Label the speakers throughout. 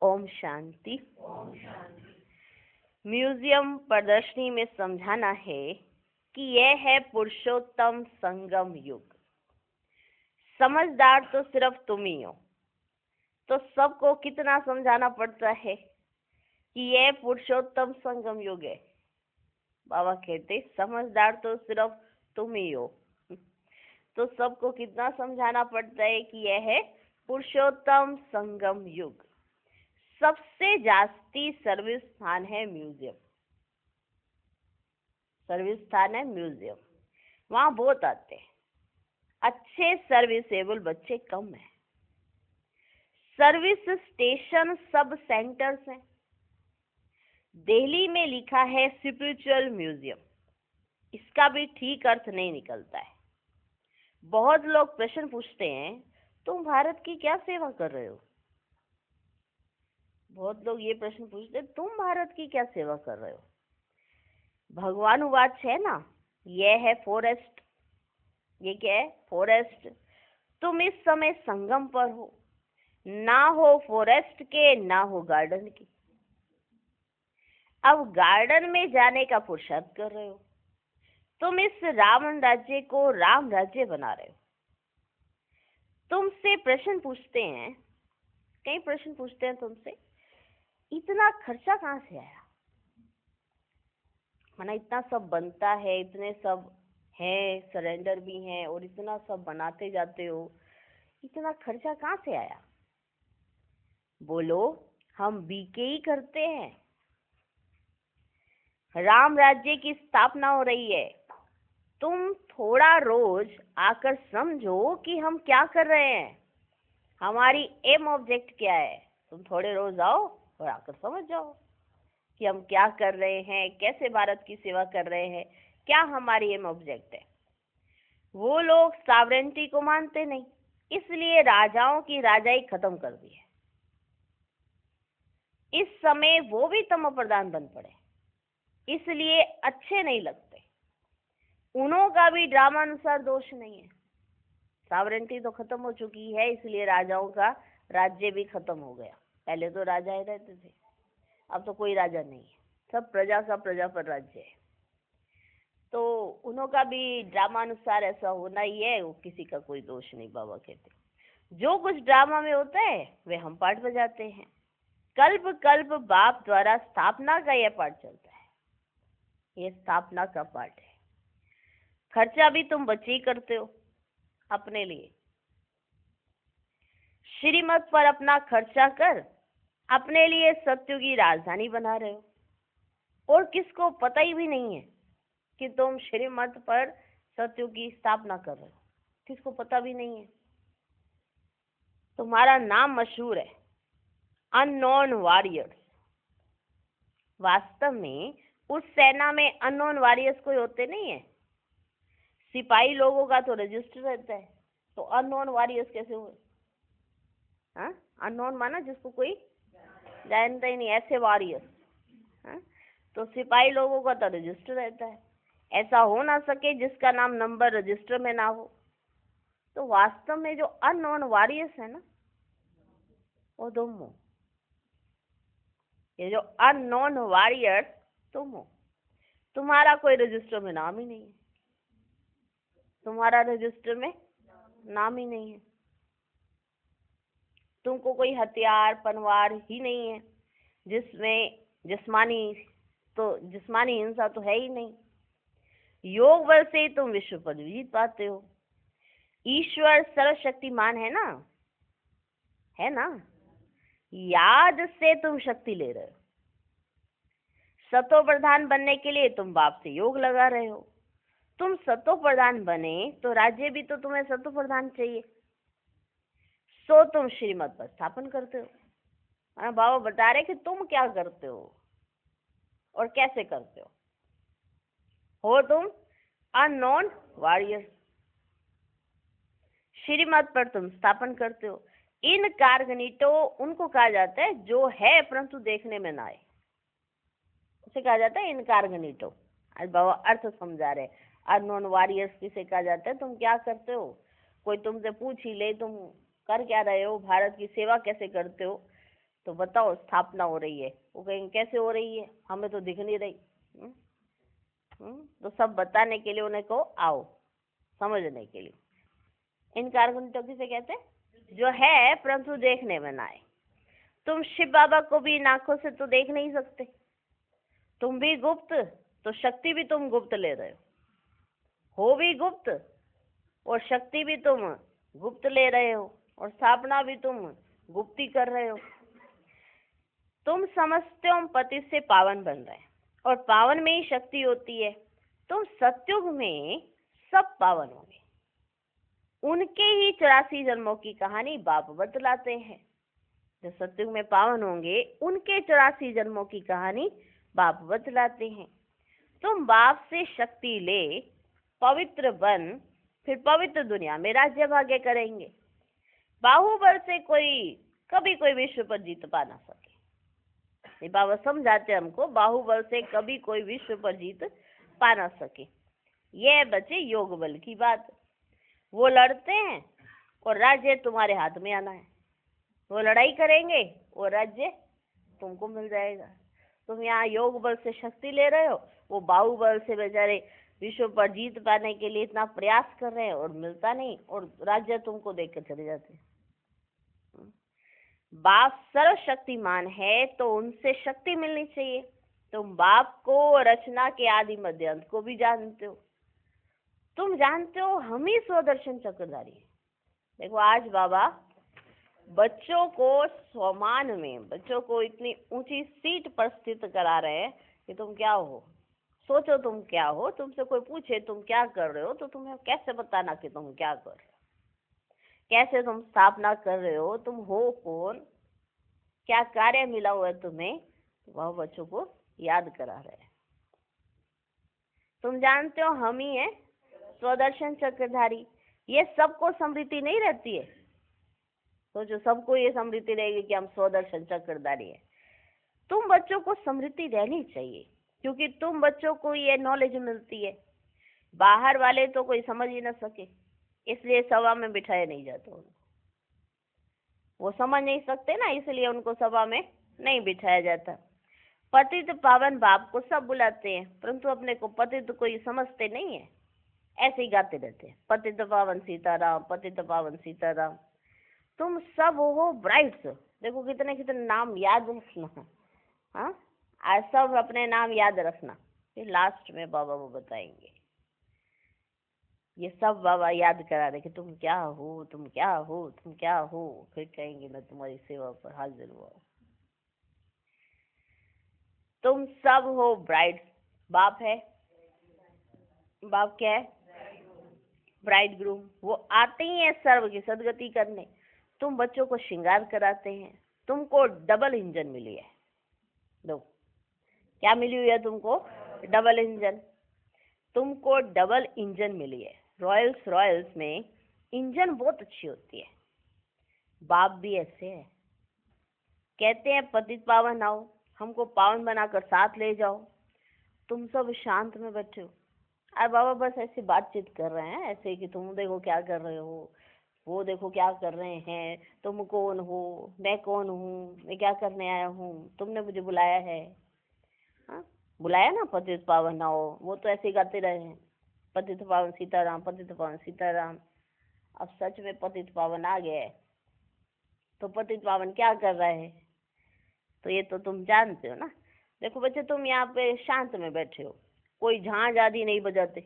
Speaker 1: Om Shanti. Museum प्रदर्शनी में समझाना है कि यह है पुरुषोत्तम संगम युग। समझदार तो सिर्फ तुम ही हो, तो सबको कितना समझाना पड़ता है कि यह पुरुषोत्तम संगम युग है। बाबा कहते समझदार तो सिर्फ तुम ही हो, तो सबको कितना समझाना पड़ता है कि यह है पुरुषोत्तम संगम युग। सबसे जास्ती सर्विस स्थान है म्यूजियम। सर्विस स्थान है म्यूजियम, वहां बहुत आते हैं। अच्छे सर्विसेबल बच्चे कम है। सर्विस स्टेशन सब सेंटर्स हैं। दिल्ली में लिखा है स्पिरिचुअल म्यूजियम, इसका भी ठीक अर्थ नहीं निकलता है। बहुत लोग प्रश्न पूछते हैं, तुम भारत की क्या सेवा कर रहे हो? बहुत लोग ये प्रश्न पूछते हैं, तुम भारत की क्या सेवा कर रहे हो? भगवानुवाच है ना, यह है फॉरेस्ट। ये क्या है? फॉरेस्ट। तुम इस समय संगम पर हो, ना हो फॉरेस्ट के ना हो गार्डन के। अब गार्डन में जाने का पुरुषार्थ कर रहे हो। तुम इस रावण राज्य को राम राज्य बना रहे हो। तुमसे प्रश्न पूछते हैं, कई प्रश्न पूछते हैं तुमसे, इतना खर्चा कहाँ से आया? माना इतना सब बनता है, इतने सब है, सरेंडर भी है और इतना सब बनाते जाते हो, इतना खर्चा कहाँ से आया? बोलो, हम बीके ही करते हैं। राम राज्य की स्थापना हो रही है। तुम थोड़ा रोज आकर समझो कि हम क्या कर रहे हैं, हमारी एम ऑब्जेक्ट क्या है। तुम थोड़े रोज आओ और आकर समझ जाओ कि हम क्या कर रहे हैं, कैसे भारत की सेवा कर रहे हैं, क्या हमारी एम ऑब्जेक्ट है। वो लोग सॉवरेनिटी को मानते नहीं, इसलिए राजाओं की राजाई खत्म कर दी है। इस समय वो भी तमो प्रधान बन पड़े, इसलिए अच्छे नहीं लगते। उन्हों का भी ड्रामा अनुसार दोष नहीं है। सॉवरेनिटी तो खत्म हो चुकी है, इसलिए राजाओं का राज्य भी खत्म हो गया। पहले तो राजा ही रहते थे, अब तो कोई राजा नहीं है, सब प्रजा का प्रजा पर राज्य है। तो उन्हों का भी ड्रामा अनुसार ऐसा होना ही है, वो किसी का कोई दोष नहीं। बाबा कहते जो कुछ ड्रामा में होता है वे हम पार्ट बजाते हैं। कल्प कल्प बाप द्वारा स्थापना का यह पार्ट चलता है, ये स्थापना का पार्ट है। खर्चा भी तुम बच्चे ही करते हो अपने लिए। श्रीमत पर अपना खर्चा कर अपने लिए सत्य की राजधानी बना रहे हो, और किसको पता ही भी नहीं है कि तुम श्रीमत पर सत्य की स्थापना कर रहे हो। किसको पता भी नहीं है। तुम्हारा नाम मशहूर है, अननोन वॉरियर्स। वास्तव में उस सेना में अननोन वॉरियर्स कोई होते नहीं है। सिपाही लोगों का तो रजिस्टर रहता है, तो अननोन वॉरियर्स कैसे हुए? हाँ, अननोन माना जिसको कोई जानता ही नहीं, ऐसे वॉरियर्स। हाँ? तो सिपाही लोगों का तो रजिस्टर रहता है। ऐसा हो ना सके जिसका नाम नंबर रजिस्टर में ना हो। तो वास्तव में जो अननोन वॉरियर्स है ना, वो तुम हो। ये जो अननोन वॉरियर्स तुम हो। तुम्हारा कोई रजिस्टर में नाम ही नहीं है। तुम्हारा रजिस्टर में नाम ही नहीं है। तुमको कोई हथियार पनवार ही नहीं है, जिसमें जिस्मानी हिंसा तो है ही नहीं। योग बल से तुम विश्व पर जीत पाते हो। ईश्वर सर्वशक्तिमान है ना, है ना। याद से तुम शक्ति ले रहे हो। सतो प्रधान बनने के लिए तुम बाप से योग लगा रहे हो। तुम सतो प्रधान बने तो राज्य भी तो तुम्हें सतो प्रधान चाहिए, सो तुम श्रीमत पर स्थापन करते हो। बाबा बता रहे कि तुम क्या करते हो और कैसे करते हो तुम अननोन वॉरियर्स। श्रीमत पर तुम स्थापन करते हो। इन कारगनीटो उनको कहा जाता है जो है परंतु देखने में ना आए, उसे कहा जाता है इनकारगनीटो। आज बाबा अर्थ समझा रहे। अननोन वॉरियर्स किसे कहा जाता है? तुम क्या करते हो, कोई तुमसे पूछ ही ले तुम कर क्या रहे हो, भारत की सेवा कैसे करते हो, तो बताओ स्थापना हो रही है, वो कहेंगे कैसे हो रही है, हमें तो दिख नहीं रही। तो सब बताने के लिए उन्हें कहो आओ, समझने के लिए। इनकार तो किसे कहते हैं? जो है परंतु देखने में ना आए। तुम शिव बाबा को भी इन आंखों से तो देख नहीं सकते, तुम भी गुप्त, तो शक्ति भी तुम गुप्त ले रहे हो भी गुप्त, और शक्ति भी तुम गुप्त ले रहे हो, और स्थापना भी तुम गुप्ती कर रहे हो। तुम समझते हो पति से पावन बन रहे हैं, और पावन में ही शक्ति होती है। तुम सतयुग में सब पावन होंगे, उनके ही 84 जन्मों की कहानी बाप बतलाते हैं। जो सतयुग में पावन होंगे उनके 84 जन्मों की कहानी बाप बतलाते हैं। तुम बाप से शक्ति ले, पवित्र बन, फिर पवित्र दुनिया में राज्य भाग्य करेंगे। बाहुबल से कभी कोई विश्व पर जीत पा ना सके। ये बाबा समझाते हमको, बाहुबल से कभी कोई विश्व पर जीत पा ना सके। यह बचे योग बल की बात। वो लड़ते हैं और राज्य तुम्हारे हाथ में आना है। वो लड़ाई करेंगे और राज्य तुमको मिल जाएगा। तुम यहाँ योग बल से शक्ति ले रहे हो, वो बाहुबल से बेचारे विश्व पर जीत पाने के लिए इतना प्रयास कर रहे हैं और मिलता नहीं, और राज्य तुमको देख कर चले जाते हैं। बाप सर्वशक्तिमान है तो उनसे शक्ति मिलनी चाहिए। तुम बाप को रचना के आदि मध्य अंत को भी जानते हो। तुम जानते हो हम ही स्वदर्शन चक्रधारी है। देखो आज बाबा बच्चों को स्वमान में, बच्चों को इतनी ऊंची सीट पर स्थित करा रहे हैं कि तुम क्या हो, सोचो तुम क्या हो। तुमसे कोई पूछे तुम क्या कर रहे हो, तो तुम्हें कैसे बताना कि तुम क्या कर रहे हो, कैसे तुम स्थापना कर रहे हो, तुम हो कौन, क्या कार्य मिला हुआ है तुम्हें, वह बच्चों को याद करा रहे हैं। तुम जानते हो हम ही है स्वदर्शन चक्रधारी। ये सबको समृद्धि नहीं रहती है, तो जो सबको ये समृद्धि रहेगी कि हम स्वदर्शन चक्रधारी है। तुम बच्चों को समृद्धि रहनी चाहिए, क्योंकि तुम बच्चों को ये नॉलेज मिलती है। बाहर वाले तो कोई समझ ही ना सके, इसलिए सभा में बिठाया नहीं जाता उनको। वो समझ नहीं सकते ना, इसलिए उनको सभा में नहीं बिठाया जाता। पतित पावन बाप को सब बुलाते हैं, परंतु अपने को पतित कोई समझते नहीं है, ऐसे ही गाते रहते हैं, पतित पावन सीताराम, पतित पावन सीताराम। तुम सब हो ब्राइड्स। देखो कितने कितने नाम याद रखना। हाँ, आज सब अपने नाम याद रखना, फिर लास्ट में बाबा वो बताएंगे। ये सब बाबा याद करा रहे कि तुम क्या हो, तुम क्या हो, तुम क्या हो। फिर कहेंगे मैं तुम्हारी सेवा पर हाजिर हुआ। तुम सब हो ब्राइड। बाप है, बाप क्या है? Bride groom. वो आते ही है सर्व की सदगति करने। तुम बच्चों को श्रृंगार कराते हैं। तुमको डबल इंजन मिली है। दो क्या मिली हुई है तुमको? Double engine. तुमको डबल इंजन मिली है। रॉयल्स में इंजन बहुत अच्छी होती है। बाप भी ऐसे है, कहते हैं पतित पावन आओ, हमको पावन बनाकर साथ ले जाओ। तुम सब शांत में बैठे हो, और बाबा बस ऐसी बातचीत कर रहे हैं, ऐसे कि तुम देखो क्या कर रहे हो, वो देखो क्या कर रहे हैं, तुम कौन हो, मैं कौन हूँ, मैं क्या करने आया हूँ, तुमने मुझे बुलाया है। हाँ, बुलाया ना, पतित पावन आओ। वो तो ऐसे ही गाते रहे हैं, पतित पावन सीताराम, पतित पावन सीताराम। अब सच में पतित पावन आ गया है, तो पतित पावन क्या कर रहा है, तो ये तो तुम जानते हो ना। देखो बच्चे, तुम यहाँ पे शांत में बैठे हो, कोई झांझ आदि नहीं बजाते,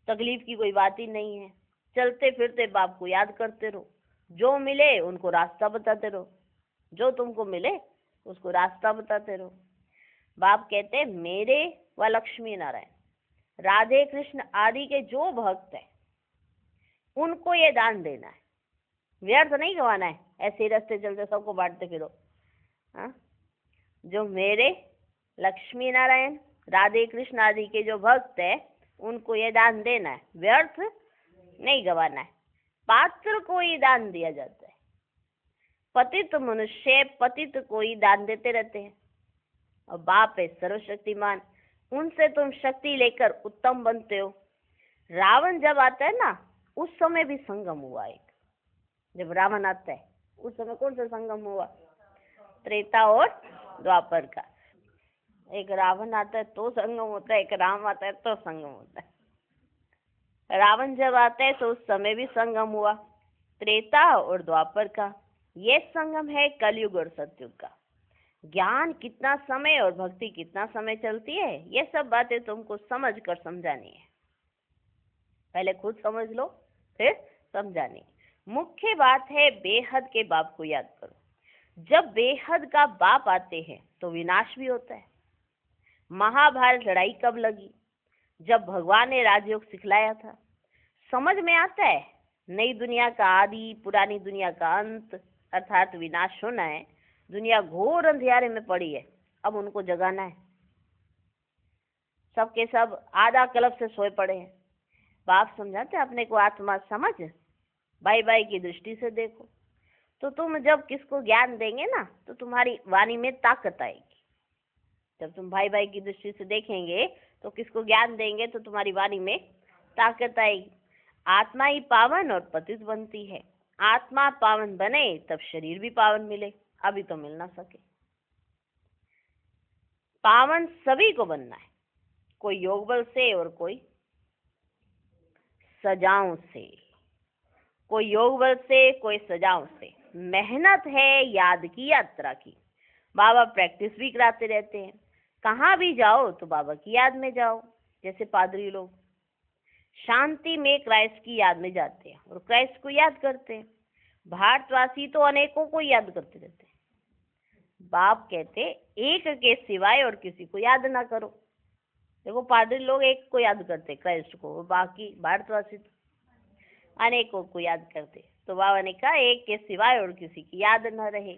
Speaker 1: तकलीफ की कोई बात ही नहीं है। चलते फिरते बाप को याद करते रहो, जो मिले उनको रास्ता बताते रहो, जो तुमको मिले उसको रास्ता बताते रहो। बाप कहते हैं मेरे व लक्ष्मी नारायण, राधे कृष्ण आदि के जो भक्त है उनको ये दान देना है, व्यर्थ नहीं गवाना है। ऐसे ही रास्ते चलते सबको बांटते फिरो। हाँ, जो मेरे लक्ष्मी नारायण राधे कृष्ण आदि के जो भक्त है उनको ये दान देना है, व्यर्थ नहीं गवाना है। पात्र को ही दान दिया जाता है। पतित मनुष्य पतित को ही दान देते रहते हैं। और बाप है सर्वशक्तिमान, उनसे तुम शक्ति लेकर उत्तम बनते हो। रावण जब आता है ना, उस समय भी संगम हुआ एक। जब रावण आता है उस समय कौन सा संगम हुआ? त्रेता और द्वापर का। एक रावण आता है तो संगम होता है, एक राम आता है तो संगम होता है। रावण जब आता है तो उस समय भी संगम हुआ, त्रेता और द्वापर का। ये संगम है कलयुग और सतयुग का। ज्ञान कितना समय और भक्ति कितना समय चलती है, ये सब बातें तुमको समझ कर समझानी है। पहले खुद समझ लो फिर समझानी। मुख्य बात है बेहद के बाप को याद करो। जब बेहद का बाप आते हैं तो विनाश भी होता है। महाभारत लड़ाई कब लगी? जब भगवान ने राजयोग सिखलाया था। समझ में आता है नई दुनिया का आदि, पुरानी दुनिया का अंत, अर्थात विनाश होना है। दुनिया घोर अंधियारे में पड़ी है, अब उनको जगाना है। सबके सब आधा कल्प से सोए पड़े हैं। बाप समझाते अपने को, आत्मा समझ, भाई भाई की दृष्टि से देखो। तो तुम जब किसको ज्ञान देंगे ना तो तुम्हारी वाणी में ताकत आएगी। जब तुम भाई भाई की दृष्टि से देखेंगे तो किसको ज्ञान देंगे तो तुम्हारी वाणी में ताकत आएगी। आत्मा ही पावन और पतित बनती है। आत्मा पावन बने तब शरीर भी पावन मिले, अभी तो मिल ना सके। पावन सभी को बनना है, कोई योग बल से और कोई सजाओं से, कोई योग बल से कोई सजाओं से। मेहनत है याद की यात्रा की। बाबा प्रैक्टिस भी कराते रहते हैं। कहाँ भी जाओ तो बाबा की याद में जाओ। जैसे पादरी लोग शांति में क्राइस्ट की याद में जाते हैं और क्राइस्ट को याद करते हैं। भारतवासी तो अनेकों को याद करते रहते हैं। बाप कहते एक के सिवाय और किसी को याद ना करो। देखो पादरी लोग एक को याद करते क्राइस्ट को, बाकी भारतवासी तो अनेकों को याद करते। तो बाबा ने कहा एक के सिवाय और किसी की याद न रहे।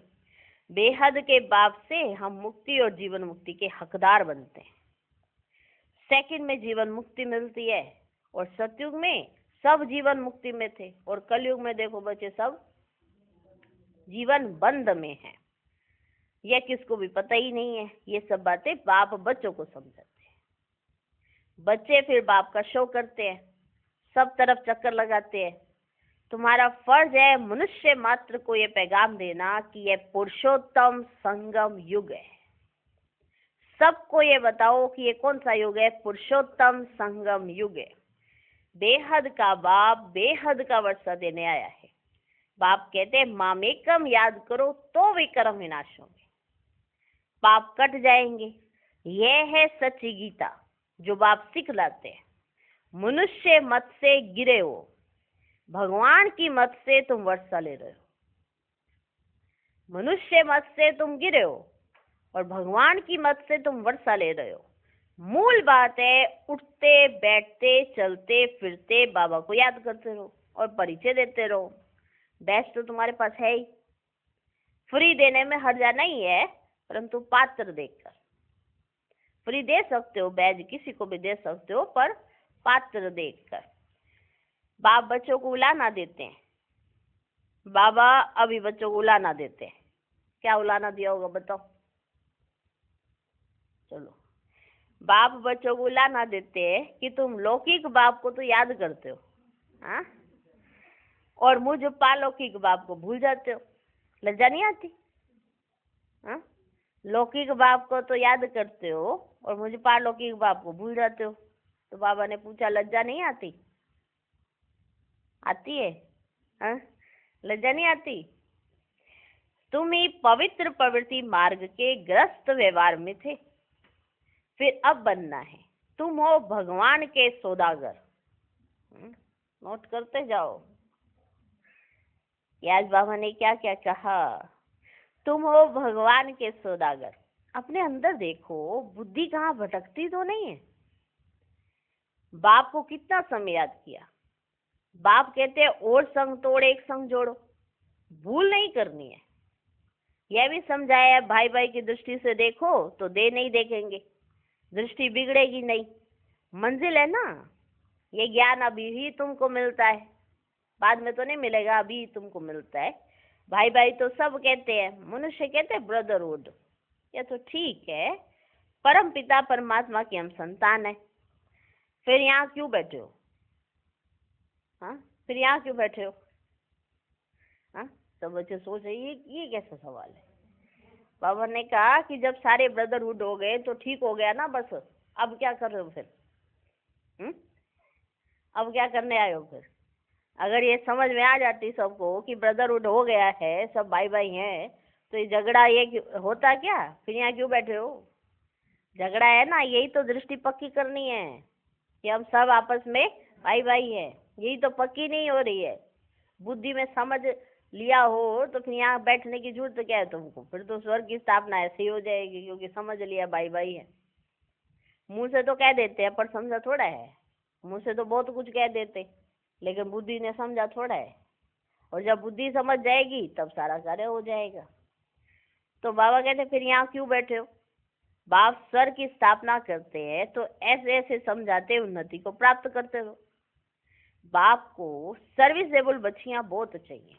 Speaker 1: बेहद के बाप से हम मुक्ति और जीवन मुक्ति के हकदार बनते हैं। सेकंड में जीवन मुक्ति मिलती है और सतयुग में सब जीवन मुक्ति में थे और कलयुग में देखो बच्चे सब जीवन बंद में है। यह किसको भी पता ही नहीं है। ये सब बातें बाप बच्चों को समझाते हैं। बच्चे फिर बाप का शो करते हैं, सब तरफ चक्कर लगाते हैं। तुम्हारा फर्ज है मनुष्य मात्र को ये पैगाम देना कि यह पुरुषोत्तम संगम युग है। सबको ये बताओ कि ये कौन सा युग है, पुरुषोत्तम संगम युग है। बेहद का बाप बेहद का वर्षा देने आया है। बाप कहते हैं मामेकम याद करो तो विक्रम विनाश होंगे, पाप कट जाएंगे। यह है सच्ची गीता जो बाप सिखलाते हैं। मनुष्य मत से गिरे हो, भगवान की मत से तुम वर्षा ले रहे हो। मनुष्य मत से तुम गिरे हो और भगवान की मत से तुम वर्षा ले रहे हो। मूल बात है उठते बैठते चलते फिरते बाबा को याद करते रहो और परिचय देते रहो। बेस्ट तो तुम्हारे पास है ही, फ्री देने में हर्ज नहीं है, परंतु पात्र देखकर। फ्री दे सकते हो, बैज किसी को भी दे सकते हो, पर पात्र देखकर। बाप बच्चों को उलाना देते हैं। बाबा अभी बच्चों को उलाना देते हैं। क्या उलाना दिया होगा बताओ? चलो, बाप बच्चों को उलाना देते हैं कि तुम लौकिक बाप को तो याद करते हो, हाँ, और मुझ पालौकिक बाप को भूल जाते हो। लज्जा नहीं आती? हाँ, लौकिक बाप को तो याद करते हो और मुझे पारलौकिक बाप को भूल जाते हो। तो बाबा ने पूछा लज्जा नहीं आती? आती है? हाँ, लज्जा नहीं आती? तुम ही पवित्र प्रवृत्ति मार्ग के ग्रस्त व्यवहार में थे, फिर अब बनना है। तुम हो भगवान के सौदागर। नोट करते जाओ कि आज बाबा ने क्या क्या कहा। तुम हो भगवान के सौदागर। अपने अंदर देखो, बुद्धि कहाँ भटकती तो नहीं है। बाप को कितना समय याद किया। बाप कहते हैं और संग तोड़ एक संग जोड़ो। भूल नहीं करनी है। यह भी समझाया भाई भाई की दृष्टि से देखो तो दे नहीं देखेंगे, दृष्टि बिगड़ेगी नहीं। मंजिल है ना, ये ज्ञान अभी ही तुमको मिलता है, बाद में तो नहीं मिलेगा, अभी तुमको मिलता है। भाई भाई तो सब कहते हैं, मनुष्य कहते हैं ब्रदरहुड, ये तो ठीक है। परम पिता परमात्मा की हम संतान है। फिर यहाँ क्यों बैठे हो? हाँ, फिर यहाँ क्यों बैठे हो? हाँ, सब बच्चे सोच रहे ये कैसा सवाल है। बाबा ने कहा कि जब सारे ब्रदरहुड हो गए तो ठीक हो गया ना, बस अब क्या कर रहे हो फिर? अब क्या करने आए हो फिर? अगर ये समझ में आ जाती सबको कि ब्रदरहुड हो गया है, सब भाई भाई हैं, तो ये झगड़ा ये होता क्या? फिर यहाँ क्यों बैठे हो? झगड़ा है ना, यही तो दृष्टि पक्की करनी है कि हम सब आपस में भाई भाई हैं। यही तो पक्की नहीं हो रही है। बुद्धि में समझ लिया हो तो फिर यहाँ बैठने की जरूरत क्या है तुमको? फिर तो स्वर्ग की स्थापना ऐसे ही हो जाएगी, क्योंकि समझ लिया भाई भाई है। मुंह से तो कह देते हैं पर समझा थोड़ा है। मुंह से तो बहुत कुछ कह देते, लेकिन बुद्धि ने समझा थोड़ा है। और जब बुद्धि समझ जाएगी तब सारा कार्य हो जाएगा। तो बाबा कहते फिर यहाँ क्यों बैठे हो? बाप स्वर्ग की स्थापना करते हैं तो ऐसे ऐसे समझाते उन्नति को प्राप्त करते हो। बाप को सर्विसेबल बच्चियां बहुत चाहिए,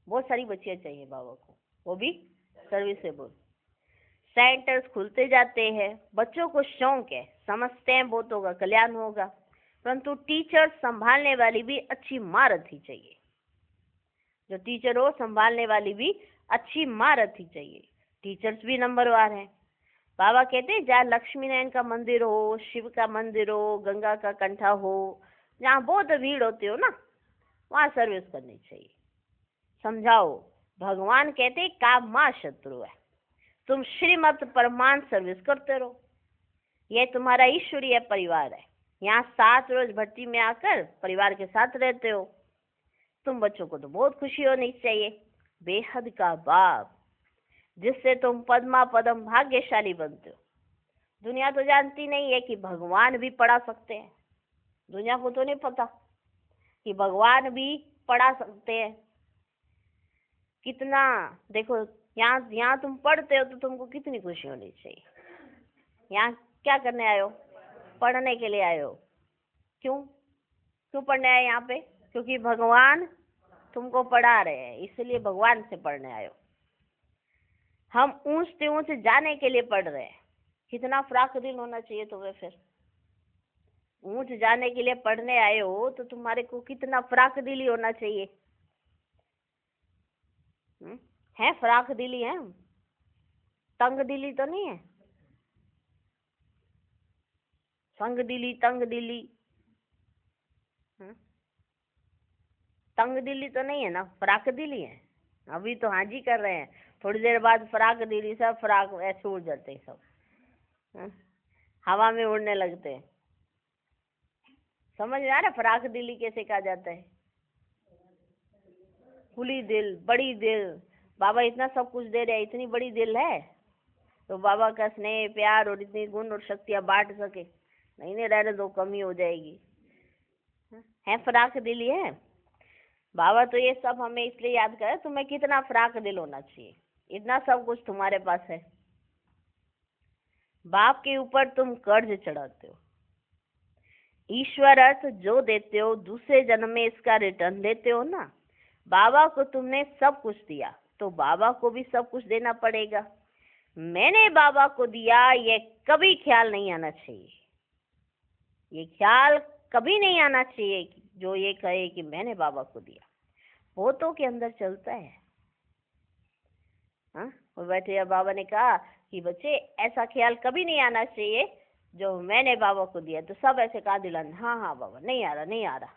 Speaker 1: बहुत सारी बच्चियां चाहिए बाबा को, वो भी सर्विसेबल। सेंटर्स खुलते जाते हैं, बच्चों को शौक है, समझते हैं बहुतों का कल्याण होगा, परंतु टीचर संभालने वाली भी अच्छी महारत ही चाहिए। जो टीचर हो संभालने वाली भी अच्छी महारत ही चाहिए। टीचर्स भी नंबरवार हैं। बाबा कहते हैं जहाँ लक्ष्मी नारायण का मंदिर हो, शिव का मंदिर हो, गंगा का कंठा हो, जहाँ बहुत भीड़ होती हो ना, वहाँ सर्विस करनी चाहिए। समझाओ, भगवान कहते काम माँ शत्रु है, तुम श्रीमत परमान सर्विस करते रहो। यह तुम्हारा ईश्वरीय परिवार है। यहाँ 7 रोज भट्टी में आकर परिवार के साथ रहते हो। तुम बच्चों को तो बहुत खुशी होनी चाहिए। बेहद का बाप जिससे तुम पद्मा पदम भाग्यशाली बनते हो। दुनिया तो जानती नहीं है कि भगवान भी पढ़ा सकते हैं। दुनिया को तो नहीं पता कि भगवान भी पढ़ा सकते हैं। कितना देखो, यहाँ तुम पढ़ते हो तो तुमको कितनी खुशी होनी चाहिए। यहाँ क्या करने आए हो? पढ़ने के लिए आए हो। क्यों पढ़ने आए यहाँ पे? क्योंकि भगवान तुमको पढ़ा रहे हैं, इसलिए भगवान से पढ़ने आए हो। हम ऊंचते ऊंच जाने के लिए पढ़ रहे हैं। कितना फराक दिल होना चाहिए तुम्हें फिर? ऊंच जाने के लिए पढ़ने आए हो तो तुम्हारे को कितना फराक दिली होना चाहिए। है फराक दिली है, तंग दिली तो नहीं है। संग दिली, तंग दिली, तंग दिली तो नहीं है ना, फराक दिली है। अभी तो हाँ जी कर रहे हैं, थोड़ी देर बाद फराक दिली, सब फराक ऐसे उड़ जाते हैं, सब हवा में उड़ने लगते हैं। समझ में आ रहा फराक दिली कैसे कहा जाता है? खुली दिल, बड़ी दिल। बाबा इतना सब कुछ दे रहे हैं, इतनी बड़ी दिल है तो बाबा का स्नेह प्यार और इतनी गुण और शक्तियां बांट सके। नहीं रहने दो, कमी हो जाएगी। है फराक दिली है। बाबा तो ये सब हमें इसलिए याद करे तुम्हें कितना फराक दिल होना चाहिए। इतना सब कुछ तुम्हारे पास है। बाप के ऊपर तुम कर्ज चढ़ाते हो। ईश्वर अर्थ जो देते हो दूसरे जन्म में इसका रिटर्न देते हो ना। बाबा को तुमने सब कुछ दिया तो बाबा को भी सब कुछ देना पड़ेगा। मैंने बाबा को दिया, ये कभी ख्याल नहीं आना चाहिए। ये ख्याल कभी नहीं आना चाहिए जो ये कहे कि मैंने बाबा को दिया। बहुतों के अंदर चलता है। और बैठे बाबा ने कहा कि बच्चे ऐसा ख्याल कभी नहीं आना चाहिए जो मैंने बाबा को दिया। तो सब ऐसे कहा दिलाने, हाँ हाँ बाबा, नहीं आ रहा।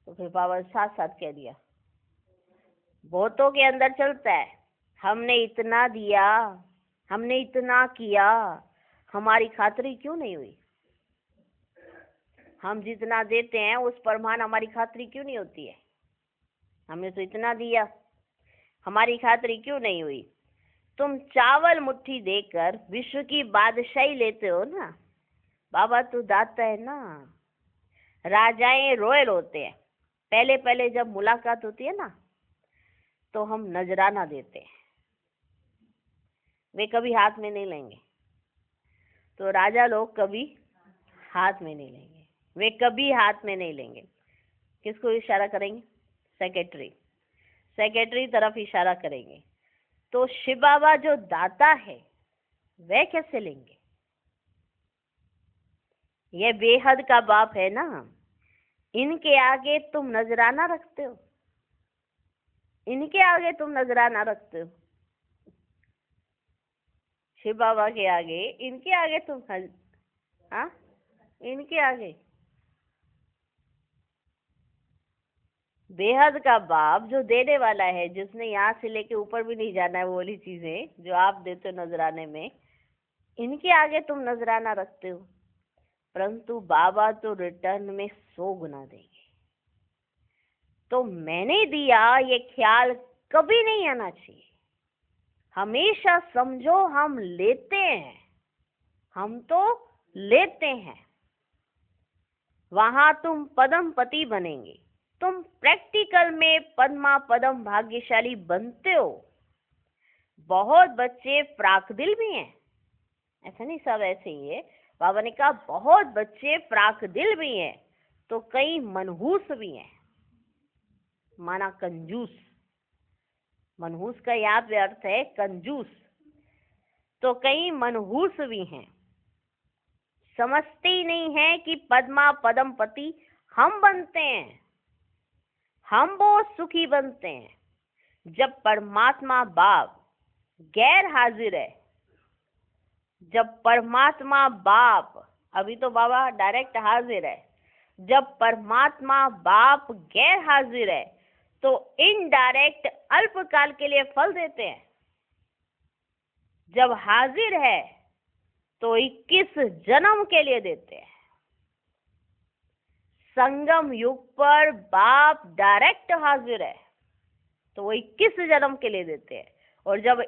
Speaker 1: तो फिर बाबा साथ साथ कह दिया। बहुतों के अंदर चलता है, हमने इतना दिया, हमने इतना किया, हमारी खातिरी क्यों नहीं हुई? हम जितना देते हैं उस परमान हमारी खातिरी क्यों नहीं होती है? हमने तो इतना दिया, हमारी खातिरी क्यों नहीं हुई? तुम चावल मुट्ठी देकर विश्व की बादशाही लेते हो ना। बाबा तो दाता है ना। राजाएं रॉयल होते हैं। पहले पहले जब मुलाकात होती है ना तो हम नजराना देते हैं, वे कभी हाथ में नहीं लेंगे। तो राजा लोग कभी हाथ में नहीं लेंगे, वे कभी हाथ में नहीं लेंगे। किसको इशारा करेंगे? सेक्रेटरी तरफ इशारा करेंगे। तो शिव बाबा जो दाता है वह कैसे लेंगे? यह बेहद का बाप है ना। इनके आगे तुम नजराना रखते हो, इनके आगे तुम नजराना रखते हो। शिव बाबा के आगे, इनके आगे तुम हाँ, इनके आगे बेहद का बाप जो देने वाला है, जिसने यहाँ से लेके ऊपर भी नहीं जाना है, वो वाली चीजें जो आप देते हो नजराने में, इनके आगे तुम नजराना रखते हो। परंतु बाबा तो रिटर्न में 100 गुना देंगे। तो मैंने दिया ये ख्याल कभी नहीं आना चाहिए। हमेशा समझो हम लेते हैं, हम तो लेते हैं। वहां तुम पदमपति बनेंगे, तुम प्रैक्टिकल में पद्मा पदम भाग्यशाली बनते हो। बहुत बच्चे फ्राकदिल भी हैं, ऐसा नहीं सब ऐसे ही है। बाबा ने कहा बहुत बच्चे फ्राकदिल भी हैं, तो कई मनहूस भी हैं, माना कंजूस। मनहूस का यहाँ पे अर्थ है कंजूस। तो कई मनहूस भी हैं, समझते ही नहीं है कि पद्मा पदमपति हम बनते हैं, हम बहुत सुखी बनते हैं जब परमात्मा बाप गैर हाजिर है। जब परमात्मा बाप, अभी तो बाबा डायरेक्ट हाजिर है, जब परमात्मा बाप गैर हाजिर है तो इनडायरेक्ट अल्पकाल के लिए फल देते हैं। जब हाजिर है तो 21 जन्म के लिए देते हैं। संगम युग पर बाप डायरेक्ट हाजिर है तो वो 21 जन्म के लिए देते हैं। और जब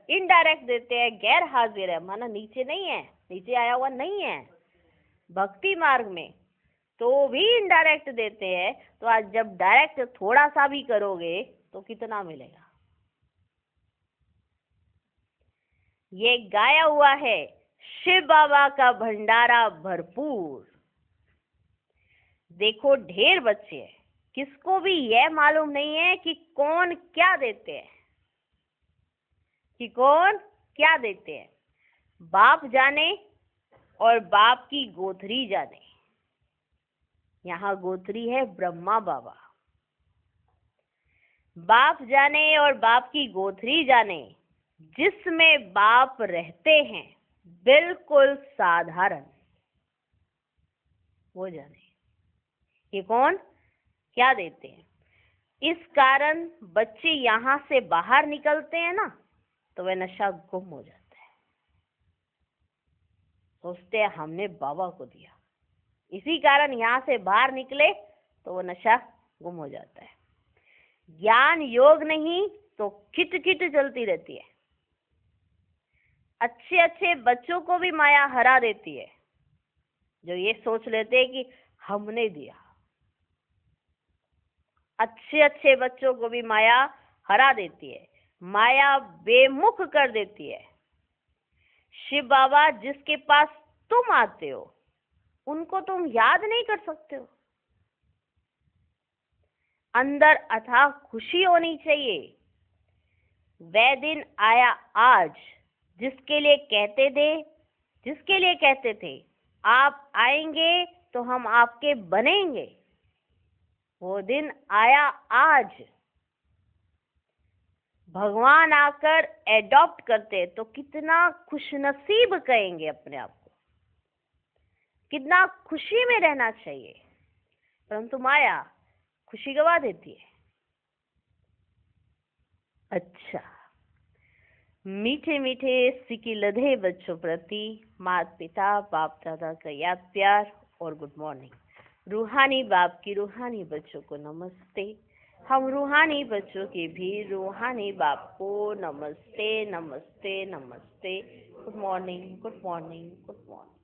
Speaker 1: इनडायरेक्ट देते हैं, गैर हाजिर है, माना नीचे नहीं है, नीचे आया हुआ नहीं है भक्ति मार्ग में, तो भी इनडायरेक्ट देते हैं। तो आज जब डायरेक्ट थोड़ा सा भी करोगे तो कितना मिलेगा? ये गाया हुआ है, शिव बाबा का भंडारा भरपूर। देखो ढेर बच्चे हैं, किसको भी यह मालूम नहीं है कि कौन क्या देते हैं, कि कौन क्या देते हैं। बाप जाने और बाप की गोथरी जाने। यहाँ गोथरी है ब्रह्मा बाबा। बाप जाने और बाप की गोथरी जाने, जिसमें बाप रहते हैं बिल्कुल साधारण, वो जाने ये कौन क्या देते हैं। इस कारण बच्चे यहाँ से बाहर निकलते हैं ना, तो वह नशा गुम हो जाता है। सोचते हैं हमने बाबा को दिया, इसी कारण यहाँ से बाहर निकले तो वो नशा गुम हो जाता है। ज्ञान योग नहीं तो किट चलती रहती है। अच्छे अच्छे बच्चों को भी माया हरा देती है, जो ये सोच लेते हैं कि हमने दिया। अच्छे अच्छे बच्चों को भी माया हरा देती है, माया बेमुख कर देती है। शिव बाबा जिसके पास तुम आते हो, उनको तुम याद नहीं कर सकते हो। अंदर अथाह खुशी होनी चाहिए। वह दिन आया आज, जिसके लिए कहते थे आप आएंगे तो हम आपके बनेंगे। वो दिन आया आज। भगवान आकर एडॉप्ट करते तो कितना खुशनसीब कहेंगे अपने आप को, कितना खुशी में रहना चाहिए। परंतु माया खुशी गवा देती है। अच्छा, मीठे मीठे सिकी लधे बच्चों प्रति माता पिता बाप दादा का याद प्यार और गुड मॉर्निंग। रूहानी बाप की रूहानी बच्चों को नमस्ते। हम रूहानी बच्चों के भी रूहानी बाप को नमस्ते नमस्ते नमस्ते। Good morning good morning good morning.